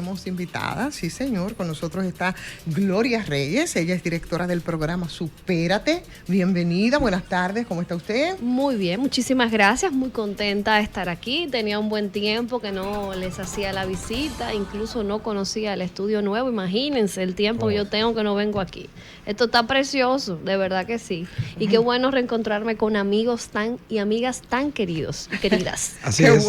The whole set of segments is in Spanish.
tenemos invitada, sí señor, con nosotros está Gloria Reyes, ella es directora del programa Supérate. Bienvenida, buenas tardes, ¿cómo está usted? Muy bien, muchísimas gracias, muy contenta de estar aquí. Tenía un buen tiempo que no les hacía la visita, incluso no conocía el estudio nuevo. Imagínense el tiempo que yo tengo que no vengo aquí. Esto está precioso, de verdad que sí. Y qué bueno reencontrarme con amigos y amigas tan queridos y queridas. Así qué es.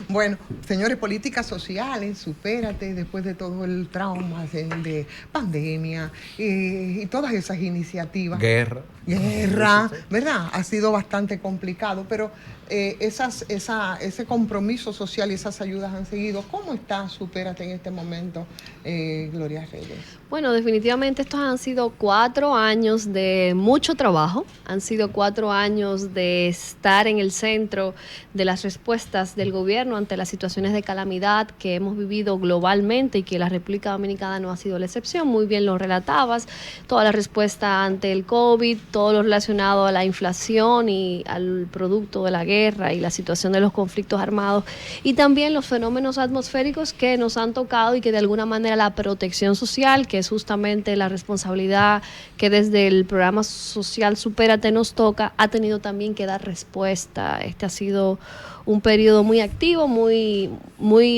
Bueno, señores, políticas sociales, Supérate, después de todo el trauma de pandemia y todas esas iniciativas. Guerra, ¿verdad? Ha sido bastante complicado, pero ese compromiso social y esas ayudas han seguido. ¿Cómo está Supérate en este momento, Gloria Reyes? Bueno, definitivamente estos han sido 4 años de mucho trabajo, han sido 4 años de estar en el centro de las respuestas del gobierno ante las situaciones de calamidad que hemos vivido globalmente y que la República Dominicana no ha sido la excepción. Muy bien lo relatabas, toda la respuesta ante el COVID, todo lo relacionado a la inflación y al producto de la guerra y la situación de los conflictos armados, y también los fenómenos atmosféricos que nos han tocado y que de alguna manera la protección social, que es justamente la responsabilidad que desde el programa social Supérate nos toca, ha tenido también que dar respuesta. Este ha sido un periodo muy activo, muy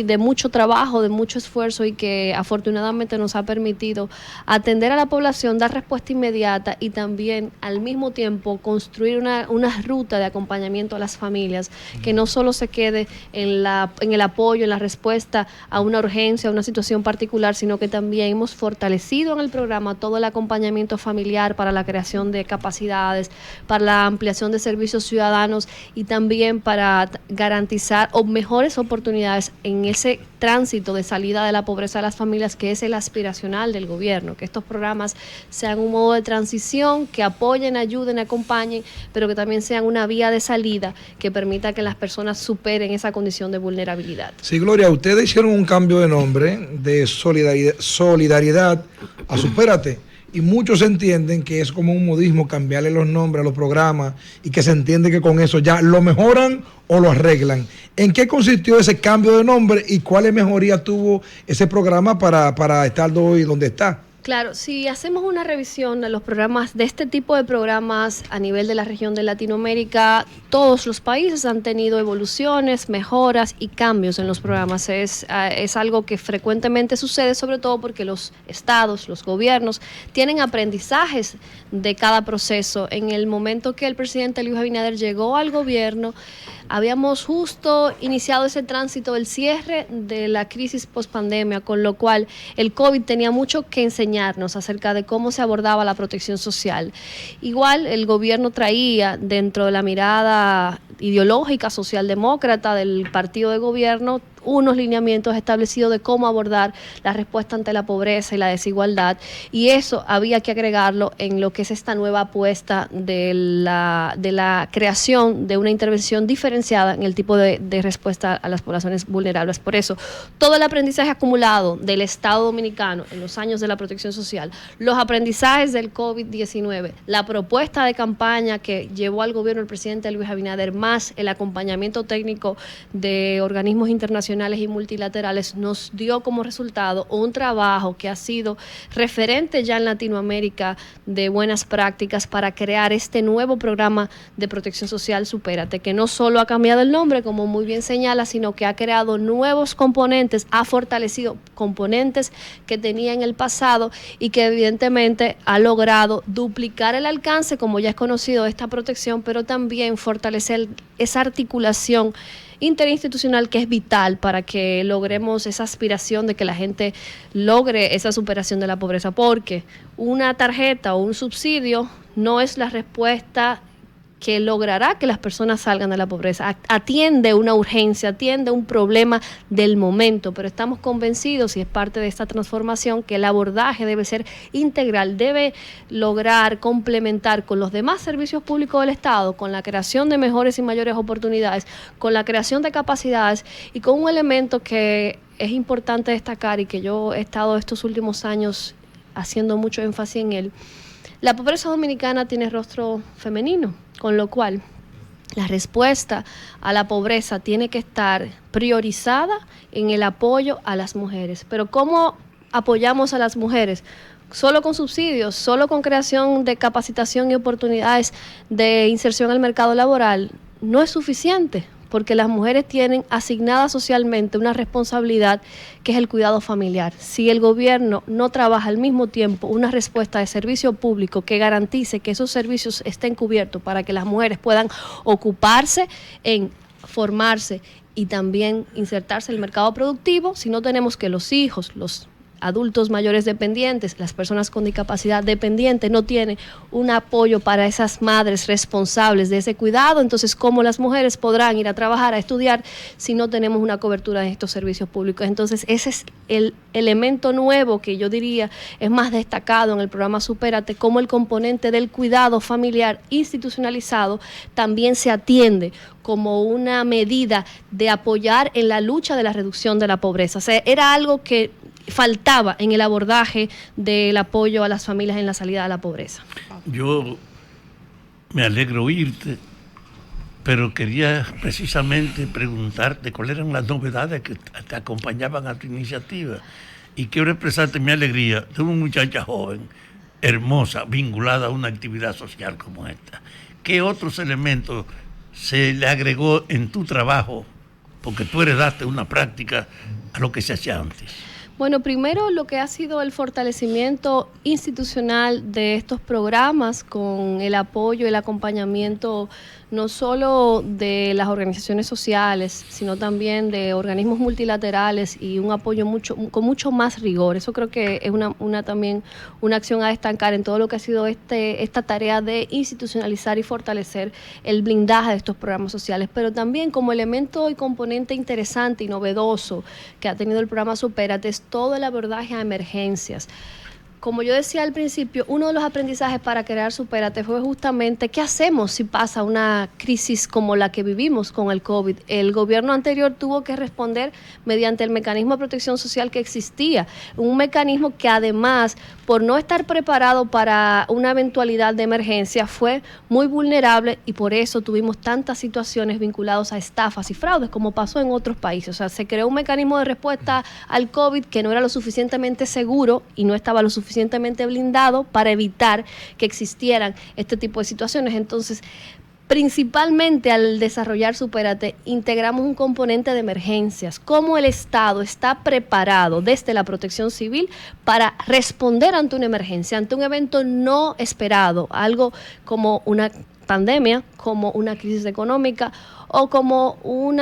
de mucho trabajo, de mucho esfuerzo, y que afortunadamente nos ha permitido atender a la población, dar respuesta inmediata y también al mismo tiempo construir una ruta de acompañamiento a las familias que no solo se quede en el apoyo, en la respuesta a una urgencia, a una situación particular, sino que también hemos fortalecido en el programa todo el acompañamiento familiar para la creación de capacidades, para la ampliación de servicios ciudadanos y también para garantizar mejores oportunidades en ese tránsito de salida de la pobreza de las familias, que es el aspiracional del gobierno, que estos programas sean un modo de transición, que apoyen, ayuden, acompañen, pero que también sean una vía de salida que permita que las personas superen esa condición de vulnerabilidad. Sí, Gloria, ustedes hicieron un cambio de nombre de solidaridad a Supérate. Y muchos entienden que es como un modismo cambiarle los nombres a los programas y que se entiende que con eso ya lo mejoran o lo arreglan. ¿En qué consistió ese cambio de nombre y cuáles mejorías tuvo ese programa para estar hoy donde está? Claro, si hacemos una revisión de los programas, de este tipo de programas a nivel de la región de Latinoamérica, todos los países han tenido evoluciones, mejoras y cambios en los programas. Es algo que frecuentemente sucede, sobre todo porque los estados, los gobiernos, tienen aprendizajes de cada proceso. En el momento que el presidente Luis Abinader llegó al gobierno, habíamos justo iniciado ese tránsito del cierre de la crisis pospandemia, con lo cual el COVID tenía mucho que enseñarnos acerca de cómo se abordaba la protección social. Igual el gobierno traía dentro de la mirada ideológica socialdemócrata del partido de gobierno unos lineamientos establecidos de cómo abordar la respuesta ante la pobreza y la desigualdad, y eso había que agregarlo en lo que es esta nueva apuesta de la creación de una intervención diferenciada en el tipo de respuesta a las poblaciones vulnerables. Por eso, todo el aprendizaje acumulado del Estado Dominicano en los años de la protección social, los aprendizajes del COVID-19, la propuesta de campaña que llevó al gobierno el presidente Luis Abinader, más el acompañamiento técnico de organismos internacionales y multilaterales, nos dio como resultado un trabajo que ha sido referente ya en Latinoamérica de buenas prácticas para crear este nuevo programa de protección social Supérate, que no solo ha cambiado el nombre, como muy bien señala, sino que ha creado nuevos componentes, ha fortalecido componentes que tenía en el pasado y que evidentemente ha logrado duplicar el alcance, como ya es conocido, de esta protección, pero también fortalecer esa articulación interinstitucional que es vital para que logremos esa aspiración de que la gente logre esa superación de la pobreza, porque una tarjeta o un subsidio no es la respuesta que logrará que las personas salgan de la pobreza. Atiende una urgencia, atiende un problema del momento, pero estamos convencidos, y es parte de esta transformación, que el abordaje debe ser integral, debe lograr complementar con los demás servicios públicos del Estado, con la creación de mejores y mayores oportunidades, con la creación de capacidades y con un elemento que es importante destacar y que yo he estado estos últimos años haciendo mucho énfasis en él. La pobreza dominicana tiene rostro femenino, con lo cual la respuesta a la pobreza tiene que estar priorizada en el apoyo a las mujeres. Pero ¿cómo apoyamos a las mujeres? Solo con subsidios, solo con creación de capacitación y oportunidades de inserción al mercado laboral no es suficiente, porque las mujeres tienen asignada socialmente una responsabilidad que es el cuidado familiar. Si el gobierno no trabaja al mismo tiempo una respuesta de servicio público que garantice que esos servicios estén cubiertos para que las mujeres puedan ocuparse en formarse y también insertarse en el mercado productivo, si no tenemos que los hijos, los adultos mayores dependientes, las personas con discapacidad dependiente no tienen un apoyo para esas madres responsables de ese cuidado, entonces ¿cómo las mujeres podrán ir a trabajar, a estudiar si no tenemos una cobertura de estos servicios públicos? Entonces ese es el elemento nuevo que yo diría es más destacado en el programa Supérate, como el componente del cuidado familiar institucionalizado también se atiende como una medida de apoyar en la lucha de la reducción de la pobreza. O sea, era algo que faltaba en el abordaje del apoyo a las familias en la salida de la pobreza. Yo me alegro oírte, pero quería precisamente preguntarte cuáles eran las novedades que te acompañaban a tu iniciativa. Y quiero expresarte mi alegría de una muchacha joven, hermosa, vinculada a una actividad social como esta. ¿Qué otros elementos se le agregó en tu trabajo? Porque tú heredaste una práctica a lo que se hacía antes. Bueno, primero lo que ha sido el fortalecimiento institucional de estos programas con el apoyo y el acompañamiento no solo de las organizaciones sociales, sino también de organismos multilaterales y un apoyo con mucho más rigor. Eso creo que es también una acción a destacar en todo lo que ha sido esta tarea de institucionalizar y fortalecer el blindaje de estos programas sociales, pero también como elemento y componente interesante y novedoso que ha tenido el programa Supérate es todo el abordaje a emergencias. Como yo decía al principio, uno de los aprendizajes para crear Supérate fue justamente qué hacemos si pasa una crisis como la que vivimos con el COVID. El gobierno anterior tuvo que responder mediante el mecanismo de protección social que existía, un mecanismo que además, por no estar preparado para una eventualidad de emergencia, fue muy vulnerable y por eso tuvimos tantas situaciones vinculadas a estafas y fraudes como pasó en otros países. O sea, se creó un mecanismo de respuesta al COVID que no era lo suficientemente seguro y no estaba lo suficientemente blindado para evitar que existieran este tipo de situaciones. Entonces, principalmente al desarrollar Supérate, integramos un componente de emergencias, cómo el Estado está preparado desde la protección civil para responder ante una emergencia, ante un evento no esperado, algo como una pandemia, como una crisis económica o como un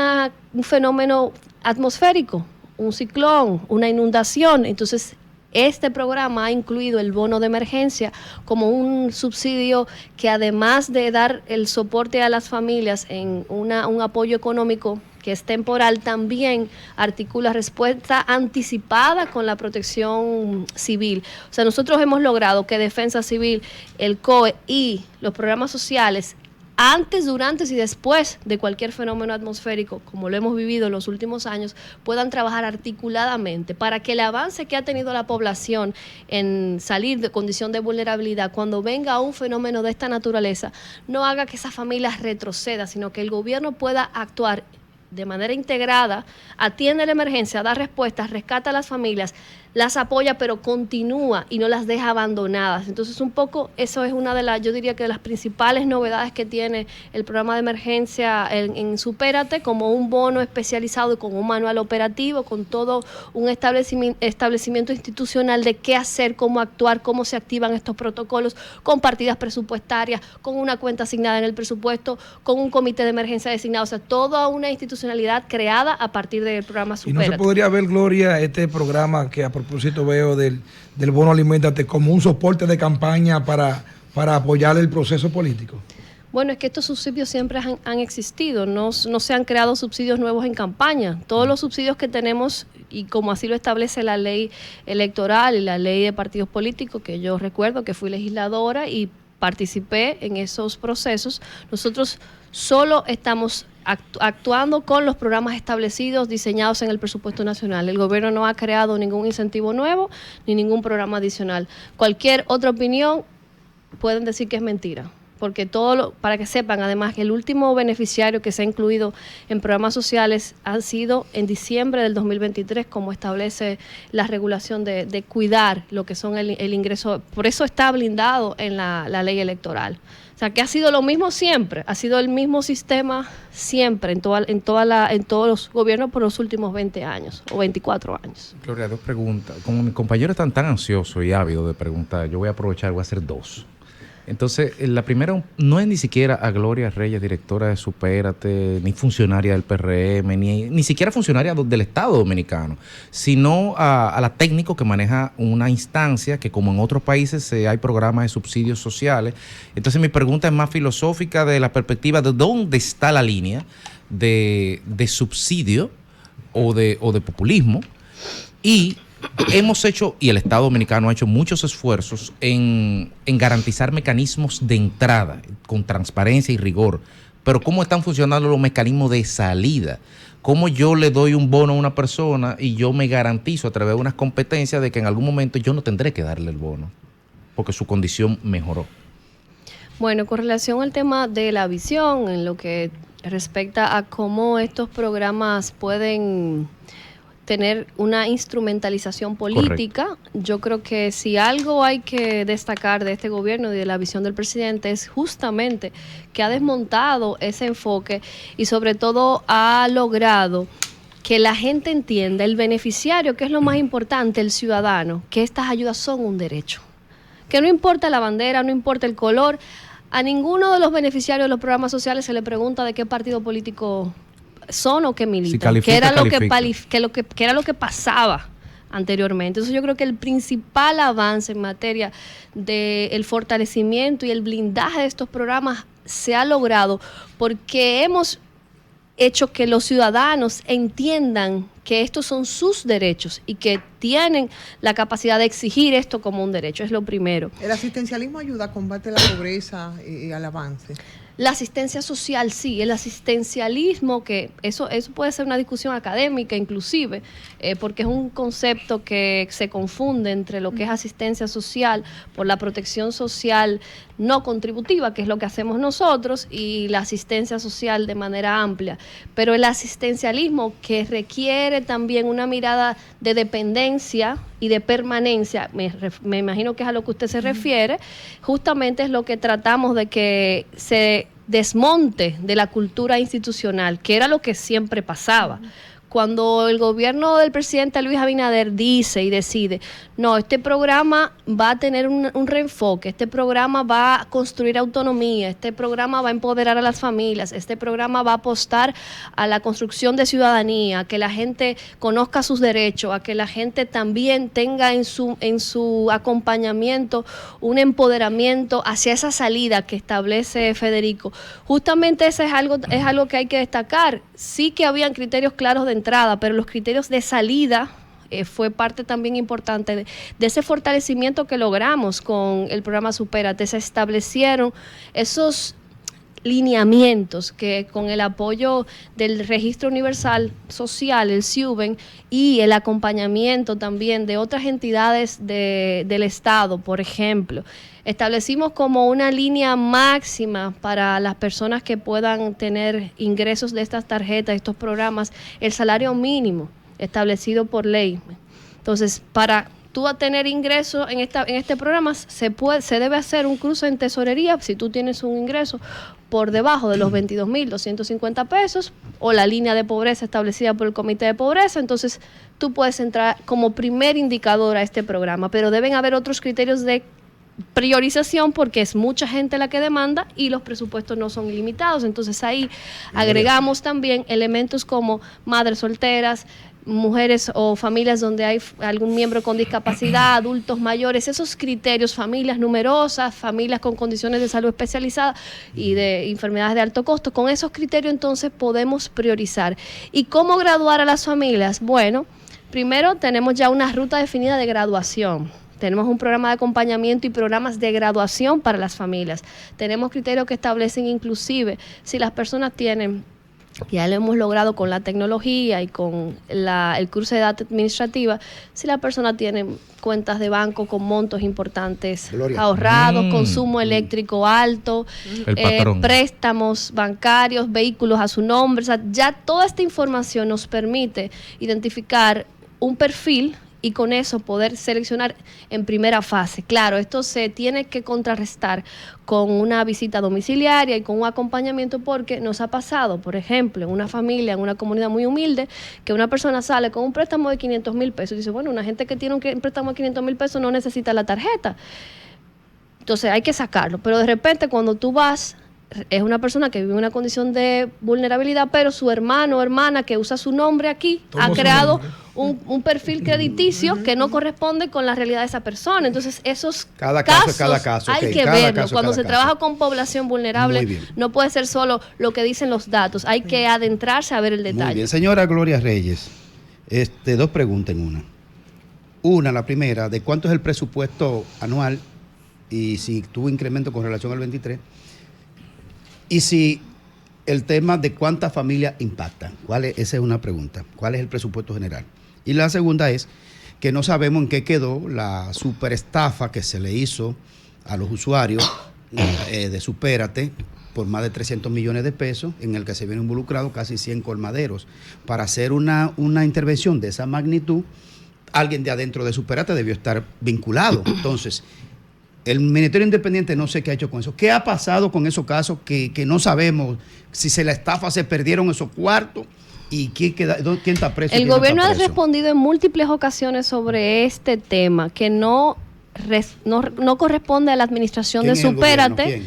fenómeno atmosférico, un ciclón, una inundación. Entonces, este programa ha incluido el bono de emergencia como un subsidio que además de dar el soporte a las familias en un apoyo económico que es temporal, también articula respuesta anticipada con la protección civil. O sea, nosotros hemos logrado que Defensa Civil, el COE y los programas sociales antes, durante y después de cualquier fenómeno atmosférico, como lo hemos vivido en los últimos años, puedan trabajar articuladamente para que el avance que ha tenido la población en salir de condición de vulnerabilidad, cuando venga un fenómeno de esta naturaleza, no haga que esa familia retroceda, sino que el gobierno pueda actuar de manera integrada, atiende la emergencia, da respuestas, rescata a las familias, las apoya, pero continúa y no las deja abandonadas. Entonces, un poco eso es una de las, yo diría que de las principales novedades que tiene el programa de emergencia en Supérate, como un bono especializado y con un manual operativo, con todo un establecimiento institucional de qué hacer, cómo actuar, cómo se activan estos protocolos, con partidas presupuestarias, con una cuenta asignada en el presupuesto, con un comité de emergencia designado, o sea, toda una institucionalidad creada a partir del programa Supérate. ¿Y no se podría ver, Gloria, este programa que a propósito veo del bono Aliméntate como un soporte de campaña para apoyar el proceso político? Bueno, es que estos subsidios siempre han existido, no se han creado subsidios nuevos en campaña. Todos los subsidios que tenemos, y como así lo establece la ley electoral y la ley de partidos políticos, que yo recuerdo que fui legisladora y participé en esos procesos, nosotros solo estamos actuando con los programas establecidos, diseñados en el presupuesto nacional. El gobierno no ha creado ningún incentivo nuevo ni ningún programa adicional. Cualquier otra opinión pueden decir que es mentira, porque para que sepan, además, que el último beneficiario que se ha incluido en programas sociales ha sido en diciembre del 2023, como establece la regulación de cuidar lo que son el ingreso. Por eso está blindado en la ley electoral. O sea, que ha sido lo mismo siempre, ha sido el mismo sistema siempre, en todos los gobiernos por los últimos 20 años o 24 años. Gloria, 2 preguntas. Como mis compañeros están tan ansiosos y ávidos de preguntar, yo voy a aprovechar, voy a hacer 2. Entonces, la primera no es ni siquiera a Gloria Reyes, directora de Supérate, ni funcionaria del PRM, ni siquiera funcionaria del Estado Dominicano, sino a la técnico que maneja una instancia que, como en otros países, hay programas de subsidios sociales. Entonces, mi pregunta es más filosófica de la perspectiva de dónde está la línea de subsidio o de populismo. Y hemos hecho, y el Estado Dominicano ha hecho muchos esfuerzos en garantizar mecanismos de entrada con transparencia y rigor, pero ¿cómo están funcionando los mecanismos de salida? ¿Cómo yo le doy un bono a una persona y yo me garantizo a través de unas competencias de que en algún momento yo no tendré que darle el bono porque su condición mejoró? Bueno, con relación al tema de la visión, en lo que respecta a cómo estos programas pueden tener una instrumentalización política. Correcto. Yo creo que si algo hay que destacar de este gobierno y de la visión del presidente es justamente que ha desmontado ese enfoque y sobre todo ha logrado que la gente entienda, el beneficiario, que es lo más importante, el ciudadano, que estas ayudas son un derecho. Que no importa la bandera, no importa el color, a ninguno de los beneficiarios de los programas sociales se le pregunta de qué partido político son o que militan, si que era lo que pasaba anteriormente. Entonces yo creo que el principal avance en materia del fortalecimiento y el blindaje de estos programas se ha logrado porque hemos hecho que los ciudadanos entiendan que estos son sus derechos y que tienen la capacidad de exigir esto como un derecho. Es lo primero. ¿El asistencialismo ayuda a combatir la pobreza y al avance? La asistencia social, sí, el asistencialismo, que eso puede ser una discusión académica inclusive, porque es un concepto que se confunde entre lo que es asistencia social por la protección social no contributiva, que es lo que hacemos nosotros, y la asistencia social de manera amplia. Pero el asistencialismo, que requiere también una mirada de dependencia y de permanencia, me imagino que es a lo que usted se refiere, justamente es lo que tratamos de que se desmonte de la cultura institucional, que era lo que siempre pasaba. Cuando el gobierno del presidente Luis Abinader dice y decide, no, este programa va a tener un reenfoque, este programa va a construir autonomía, este programa va a empoderar a las familias, este programa va a apostar a la construcción de ciudadanía, a que la gente conozca sus derechos, a que la gente también tenga en su acompañamiento un empoderamiento hacia esa salida que establece Federico. Justamente eso es algo que hay que destacar. Sí que habían criterios claros de entrada, pero los criterios de salida fue parte también importante de ese fortalecimiento que logramos con el programa Supérate. Se establecieron esos lineamientos que con el apoyo del Registro Universal Social, el SIUBEN, y el acompañamiento también de otras entidades del Estado, por ejemplo, establecimos como una línea máxima para las personas que puedan tener ingresos de estas tarjetas, estos programas, el salario mínimo establecido por ley. Entonces, para tú a tener ingresos en este programa se debe hacer un cruce en tesorería si tú tienes un ingreso por debajo de los 22.250 pesos o la línea de pobreza establecida por el Comité de Pobreza. Entonces tú puedes entrar como primer indicador a este programa, pero deben haber otros criterios de priorización porque es mucha gente la que demanda y los presupuestos no son ilimitados. Entonces ahí agregamos también elementos como madres solteras, mujeres o familias donde hay algún miembro con discapacidad, adultos mayores, esos criterios, familias numerosas, familias con condiciones de salud especializadas y de enfermedades de alto costo. Con esos criterios entonces podemos priorizar. ¿Y cómo graduar a las familias? Bueno, primero tenemos ya una ruta definida de graduación. Tenemos un programa de acompañamiento y programas de graduación para las familias. Tenemos criterios que establecen inclusive si las personas tienen ya lo hemos logrado con la tecnología y con el curso de edad administrativa, si la persona tiene cuentas de banco con montos importantes ahorrados, consumo eléctrico alto, préstamos bancarios, vehículos a su nombre, o sea, ya toda esta información nos permite identificar un perfil y con eso poder seleccionar en primera fase. Claro, esto se tiene que contrarrestar con una visita domiciliaria y con un acompañamiento, porque nos ha pasado, por ejemplo, en una familia, en una comunidad muy humilde, que una persona sale con un préstamo de 500 mil pesos y dice, bueno, una gente que tiene un préstamo de 500 mil pesos no necesita la tarjeta. Entonces hay que sacarlo. Pero de repente cuando tú vas, es una persona que vive en una condición de vulnerabilidad, pero su hermano o hermana que usa su nombre aquí ha creado un perfil crediticio que no corresponde con la realidad de esa persona. Entonces, esos casos hay que verlo. Cuando se trabaja con población vulnerable, no puede ser solo lo que dicen los datos, hay que adentrarse a ver el detalle. Muy bien, señora Gloria Reyes, dos preguntas en una. Una, la primera, ¿de cuánto es el presupuesto anual y si tuvo incremento con relación al 23? Y si el tema de cuántas familias impactan. Esa es una pregunta. ¿Cuál es el presupuesto general? Y la segunda es que no sabemos en qué quedó la superestafa que se le hizo a los usuarios de Supérate por más de 300 millones de pesos, en el que se vieron involucrados casi 100 colmaderos. Para hacer una intervención de esa magnitud, alguien de adentro de Supérate debió estar vinculado. Entonces, el Ministerio Independiente no sé qué ha hecho con eso. ¿Qué ha pasado con esos casos que no sabemos? Si se la estafa, se perdieron esos cuartos. ¿Y quién está preso? El gobierno ha respondido en múltiples ocasiones sobre este tema, que no corresponde a la administración de Supérate.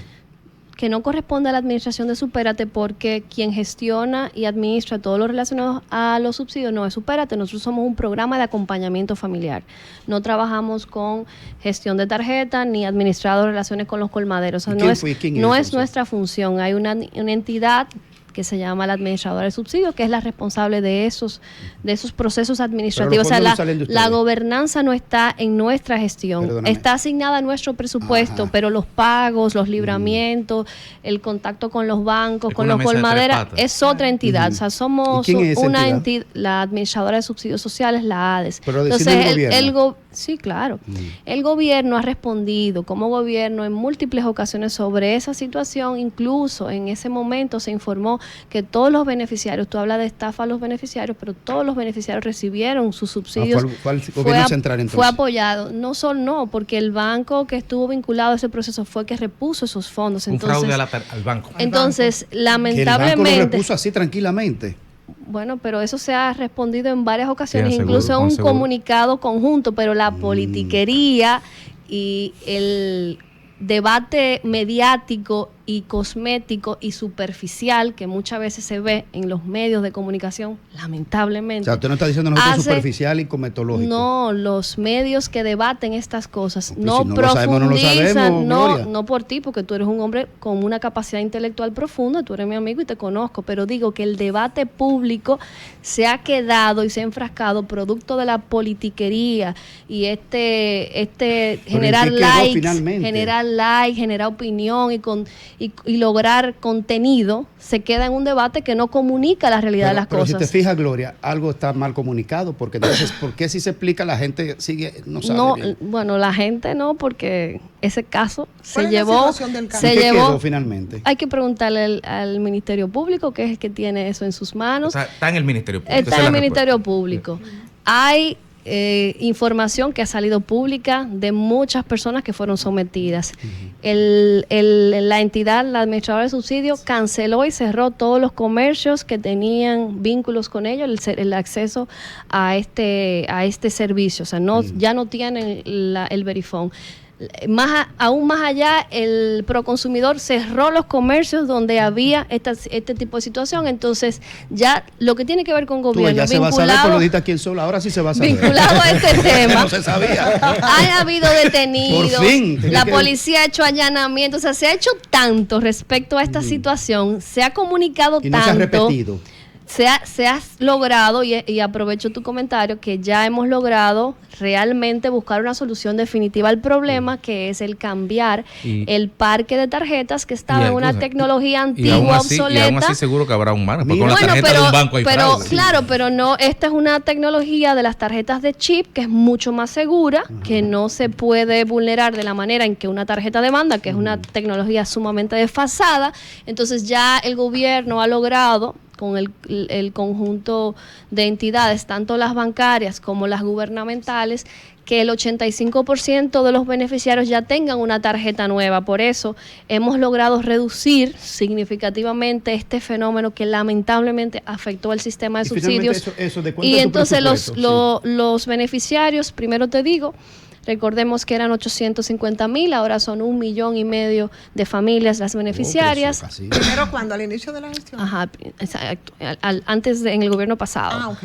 Que no corresponde a la administración de Supérate, porque quien gestiona y administra todo lo relacionado a los subsidios no es Supérate. Nosotros somos un programa de acompañamiento familiar. No trabajamos con gestión de tarjeta ni administrado relaciones con los colmaderos. O sea, no es nuestra función. Hay una entidad que se llama la administradora de subsidios, que es la responsable de esos procesos administrativos. O sea, la gobernanza no está en nuestra gestión. Perdóname. Está asignada a nuestro presupuesto, pero los pagos, los libramientos, el contacto con los bancos, con los colmaderas, es otra entidad. O sea, somos una entidad, la administradora de subsidios sociales, la ADES. Pero entonces, sí, claro. El gobierno ha respondido como gobierno en múltiples ocasiones sobre esa situación. Incluso en ese momento se informó que todos los beneficiarios, tú hablas de estafa a los beneficiarios, pero todos los beneficiarios recibieron sus subsidios. ¿Cuál gobierno central entonces? Fue apoyado. No solo porque el banco que estuvo vinculado a ese proceso fue que repuso esos fondos. Entonces, un fraude al banco. Entonces, lamentablemente... Que el banco lo repuso así tranquilamente. Bueno, pero eso se ha respondido en varias ocasiones, incluso en un comunicado conjunto, pero la politiquería y el debate mediático y cosmético y superficial que muchas veces se ve en los medios de comunicación, lamentablemente. O sea, usted no está diciendo nosotros superficial y cometológico. No, los medios que debaten estas cosas no profundizan, no por ti, porque tú eres un hombre con una capacidad intelectual profunda, tú eres mi amigo y te conozco, pero digo que el debate público se ha quedado y se ha enfrascado producto de la politiquería y generar likes, generar opinión y lograr contenido, se queda en un debate que no comunica la realidad de las cosas. Pero si te fijas, Gloria, algo está mal comunicado, porque entonces, ¿por qué si se explica la gente no sabe bien? Bueno, la gente no, porque ese caso se llevó... ¿Qué quedó finalmente? Hay que preguntarle al Ministerio Público, que es el que tiene eso en sus manos. O sea, está en el Ministerio Público. Está en el Ministerio Público. Hay información que ha salido pública de muchas personas que fueron sometidas. La entidad, la administradora de subsidios, canceló y cerró todos los comercios que tenían vínculos con ellos, el acceso a este servicio. O sea, ya no tienen el Verifone. Aún más allá, el Proconsumidor cerró los comercios donde había este tipo de situación. Entonces, ya lo que tiene que ver con gobierno, ya se va a saber, por lo diste aquí el sol, ahora sí se va a saber. Vinculado a este tema. No se sabía. Ha habido detenidos. Por fin. La policía ha hecho allanamientos. O sea, se ha hecho tanto respecto a esta situación. Se ha comunicado tanto. Y no se ha repetido. se ha logrado, y aprovecho tu comentario, que ya hemos logrado realmente buscar una solución definitiva al problema, que es el cambiar el parque de tarjetas que estaba en una tecnología antigua, obsoleta. Y aún así seguro que habrá un margen, porque Bueno, con la tarjeta de un banco hay fraude. Claro, pero no, esta es una tecnología de las tarjetas de chip que es mucho más segura, que no se puede vulnerar de la manera en que una tarjeta de banda, que es una tecnología sumamente desfasada. Entonces ya el gobierno ha logrado, con el conjunto de entidades, tanto las bancarias como las gubernamentales, que el 85% de los beneficiarios ya tengan una tarjeta nueva. Por eso hemos logrado reducir significativamente este fenómeno que lamentablemente afectó el sistema de subsidios. Y entonces los beneficiarios, primero te digo, recordemos que eran 850,000, ahora son 1,5 millones de familias las beneficiarias. Primero, ¿cuándo? ¿Al inicio de la gestión? Ajá, exacto, en el gobierno pasado. Ok.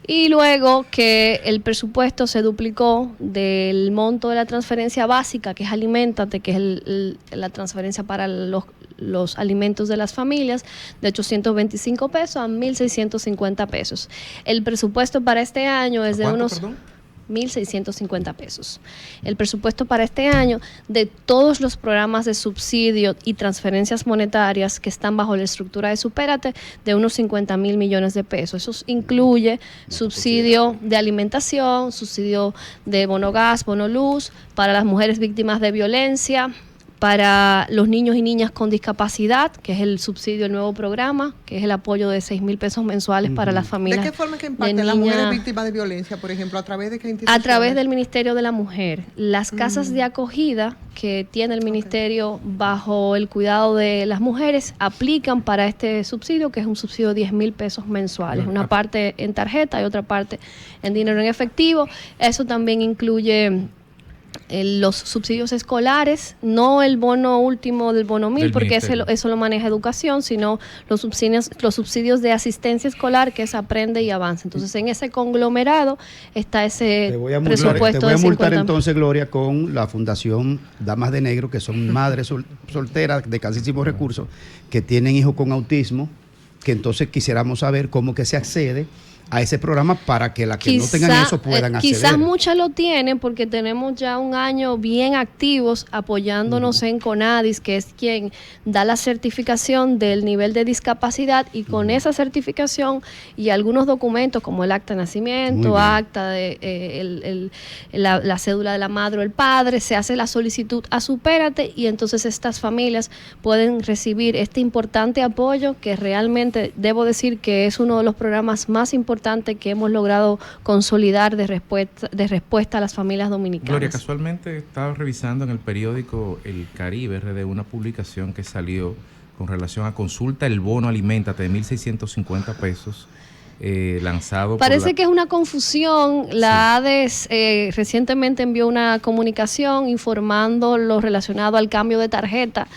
Y luego que el presupuesto se duplicó del monto de la transferencia básica, que es Aliméntate, que es la transferencia para los alimentos de las familias, de 825 pesos a 1,650 pesos. El presupuesto para este año es de unos... Perdón? 1,650 pesos. El presupuesto para este año de todos los programas de subsidio y transferencias monetarias que están bajo la estructura de Supérate, de unos 50,000 millones de pesos. Eso incluye subsidio de alimentación, subsidio de bono gas, bono luz, para las mujeres víctimas de violencia, para los niños y niñas con discapacidad, que es el subsidio del nuevo programa, que es el apoyo de 6,000 pesos mensuales para las familias. ¿De qué forma que impacta las mujeres víctimas de violencia, por ejemplo? ¿A través de qué instituciones? A través del Ministerio de la Mujer. Las casas de acogida que tiene el Ministerio bajo el cuidado de las mujeres aplican para este subsidio, que es un subsidio de 10,000 pesos mensuales. Una parte en tarjeta y otra parte en dinero en efectivo. Eso también incluye los subsidios escolares, no el bono último del bono 1,000, porque eso lo maneja educación, sino los subsidios de asistencia escolar, que es Aprende y Avanza. Entonces, en ese conglomerado está ese presupuesto. Te voy a multar entonces, Gloria, con la Fundación Damas de Negro, que son madres solteras de escasísimos recursos, que tienen hijos con autismo, que entonces quisiéramos saber cómo que se accede a ese programa para que las que no tengan eso puedan acceder. Quizás muchas lo tienen porque tenemos ya un año bien activos apoyándonos en CONADIS, que es quien da la certificación del nivel de discapacidad, y con esa certificación y algunos documentos como el acta de nacimiento, acta de la cédula de la madre o el padre, se hace la solicitud a Supérate, y entonces estas familias pueden recibir este importante apoyo, que realmente debo decir que es uno de los programas más importante que hemos logrado consolidar de respuesta a las familias dominicanas. Gloria, casualmente estaba revisando en el periódico El Caribe RD una publicación que salió con relación a consulta el bono Aliméntate de 1,650 pesos. Lanzado Parece que es una confusión. La ADES recientemente envió una comunicación informando lo relacionado al cambio de tarjeta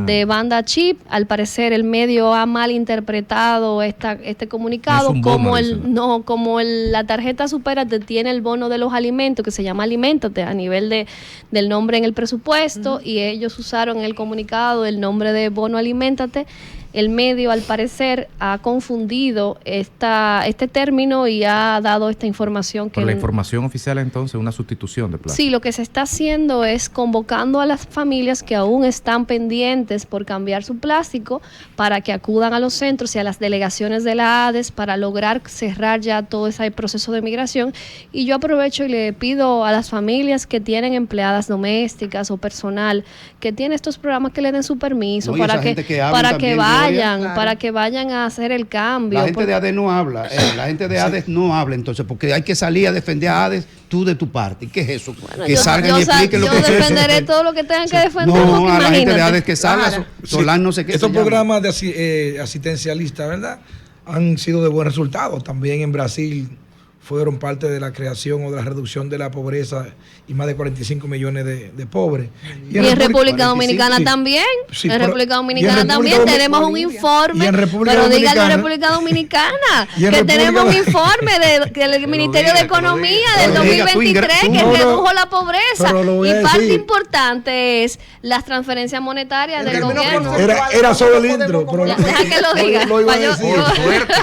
de banda chip. Al parecer el medio ha malinterpretado este comunicado, como la tarjeta Supérate tiene el bono de los alimentos que se llama Aliméntate a nivel del nombre en el presupuesto, y ellos usaron en el comunicado el nombre de bono Aliméntate. El medio, al parecer, ha confundido este término y ha dado esta información. Por la información oficial, entonces, una sustitución de plástico. Sí, lo que se está haciendo es convocando a las familias que aún están pendientes por cambiar su plástico para que acudan a los centros y a las delegaciones de la ADES para lograr cerrar ya todo ese proceso de migración. Y yo aprovecho y le pido a las familias que tienen empleadas domésticas o personal que tiene estos programas que le den su permiso para que vayan a hacer el cambio. La gente de ADES no habla, la gente de ADES no habla, entonces, porque hay que salir a defender a ADES tú de tu parte. ¿Y qué es eso? Bueno, que salgan y expliquen lo que es eso. Yo defenderé todo lo que tengan que defender. No, a la gente de ADES que salga, Solán no sé qué. Estos programas de asistencialistas, ¿verdad?, han sido de buen resultado. También en Brasil fueron parte de la creación o de la reducción de la pobreza y más de 45 millones de pobres. Y en República Dominicana también. Sí, en pero- República y en Dominicana República también Dominicana- tenemos un y informe, en República pero dígale Dominicana- República Dominicana y en que República tenemos un Dominicana- informe del Ministerio de diga. Economía del Lo diga, tú 2023 tú que no, redujo la pobreza. pero lo voy Y a parte decir. importante es las transferencias monetarias En del términos gobierno. porcentuales, Era solo el no intro, podemos pero Deja que lo diga. lo iba a Pa' yo- decir. yo- Por suerte.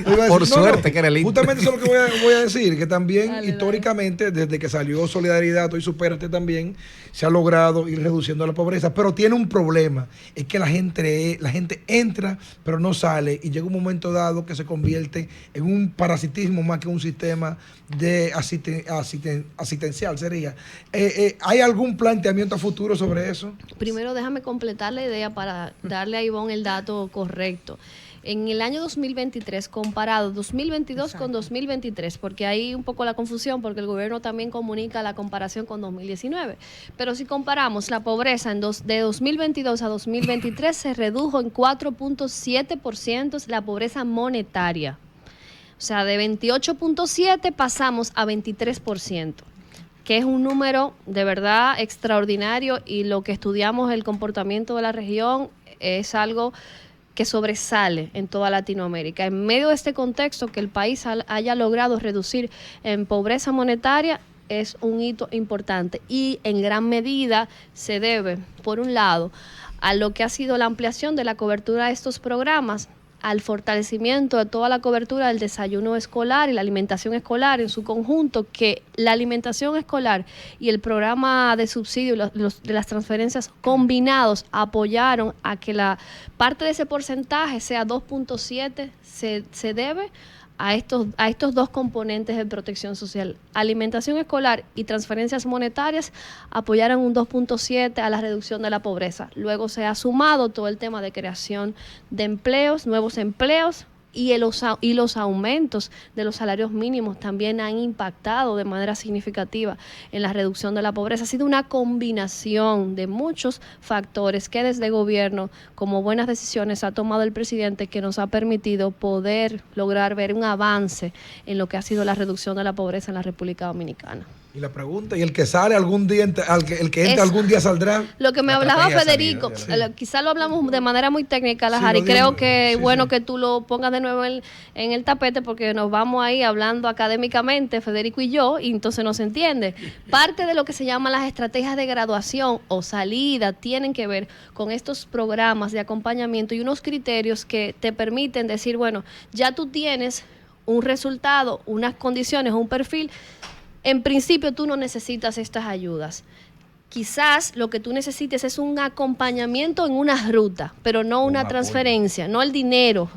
Lo iba a Por decir. suerte que era el intro. Justamente eso es lo que voy a decir, que también Dale, históricamente, desde que salió Solidaridad, Hoy Supérate también, se ha logrado ir reduciendo la pobreza, pero tiene un problema, es que la gente entra, pero no sale, y llega un momento dado que se convierte en un parasitismo más que un sistema de asistencial, sería. ¿Hay algún planteamiento a futuro sobre eso? Primero déjame completar la idea para darle a Ivonne el dato correcto. En el año 2023, comparado 2022 con 2023, porque hay un poco la confusión, porque el gobierno también comunica la comparación con 2019. Pero si comparamos la pobreza de 2022 a 2023, se redujo en 4.7% la pobreza monetaria. O sea, de 28.7 pasamos a 23%, que es un número de verdad extraordinario, y lo que estudiamos el comportamiento de la región es algo que sobresale en toda Latinoamérica. En medio de este contexto, que el país haya logrado reducir en pobreza monetaria es un hito importante, y en gran medida se debe, por un lado, a lo que ha sido la ampliación de la cobertura de estos programas, al fortalecimiento de toda la cobertura del desayuno escolar y la alimentación escolar en su conjunto, que la alimentación escolar y el programa de subsidio de las transferencias combinados apoyaron a que la parte de ese porcentaje sea 2.7, se debe a estos dos componentes de protección social. Alimentación escolar y transferencias monetarias apoyaron un 2.7 a la reducción de la pobreza. Luego se ha sumado todo el tema de creación de empleos, nuevos empleos, y los aumentos de los salarios mínimos también han impactado de manera significativa en la reducción de la pobreza. Ha sido una combinación de muchos factores que desde el gobierno, como buenas decisiones, ha tomado el presidente, que nos ha permitido poder lograr ver un avance en lo que ha sido la reducción de la pobreza en la República Dominicana. Y la pregunta, ¿y el que sale algún día, el que entra Eso. algún día saldrá? Lo que me La hablaba estrategia de Federico, salida, quizá lo hablamos de manera muy técnica, Sí, Lajari, lo creo dimos, que sí, bueno sí. que tú lo pongas de nuevo en el tapete, porque nos vamos ahí hablando académicamente, Federico y yo, y entonces no se entiende. Parte de lo que se llaman las estrategias de graduación o salida tienen que ver con estos programas de acompañamiento y unos criterios que te permiten decir, bueno, ya tú tienes un resultado, unas condiciones, un perfil. En principio tú no necesitas estas ayudas. Quizás lo que tú necesites es un acompañamiento en una ruta, pero no una apoyo. transferencia, no el dinero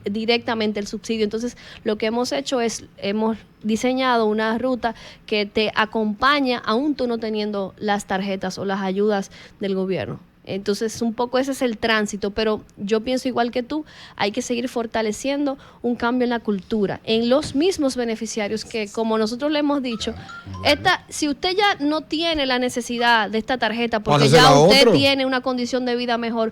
directamente, el subsidio. Entonces, lo que hemos hecho es, hemos diseñado una ruta que te acompaña aún tú no teniendo las tarjetas o las ayudas del gobierno. Entonces, un poco ese es el tránsito, pero yo pienso igual que tú, hay que seguir fortaleciendo un cambio en la cultura, en los mismos beneficiarios que, como nosotros le hemos dicho, si usted ya no tiene la necesidad de esta tarjeta porque Pásasela ya a usted otro. tiene una condición de vida mejor,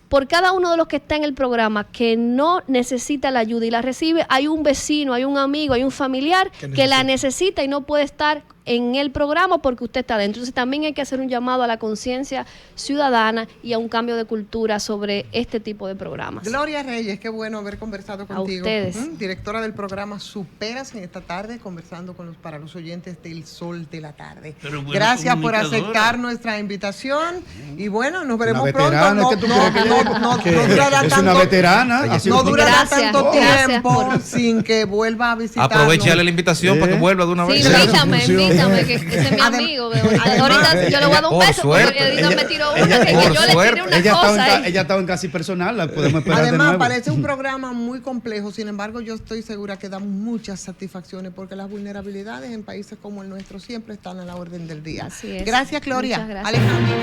por cada uno de los que está en el programa que no necesita la ayuda y la recibe, hay un vecino, hay un amigo, hay un familiar que la necesita y no puede estar en el programa porque usted está dentro. Entonces también hay que hacer un llamado a la conciencia ciudadana y a un cambio de cultura sobre este tipo de programas. Gloria Reyes, qué bueno haber conversado contigo. ustedes. Directora del programa Superas en esta tarde, conversando para los oyentes del Sol de la Tarde. Pero buena Gracias por comunicadora. aceptar nuestra invitación y bueno, nos veremos veterana, pronto. ¿qué tú crees que No durará es una tanto- veterana? Ella sí No lo durará Gracias, tanto gracias tiempo por- sin que vuelva a visitarnos. Aprovechale la invitación para que vuelva de una Sí, vez. invítame, que ese es mi amigo. Ahorita yo le voy a dar un Por beso porque suerte, ahorita me tiró una ella- que por yo le tiré suerte, una Ella cosa. estaba en casi personal, la podemos esperar de Además, nuevo. parece un programa muy complejo, sin embargo, yo estoy segura que da muchas satisfacciones porque las vulnerabilidades en países como el nuestro siempre están a la orden del día. Así es. Gracias, Gloria. Muchas gracias. Alejandro.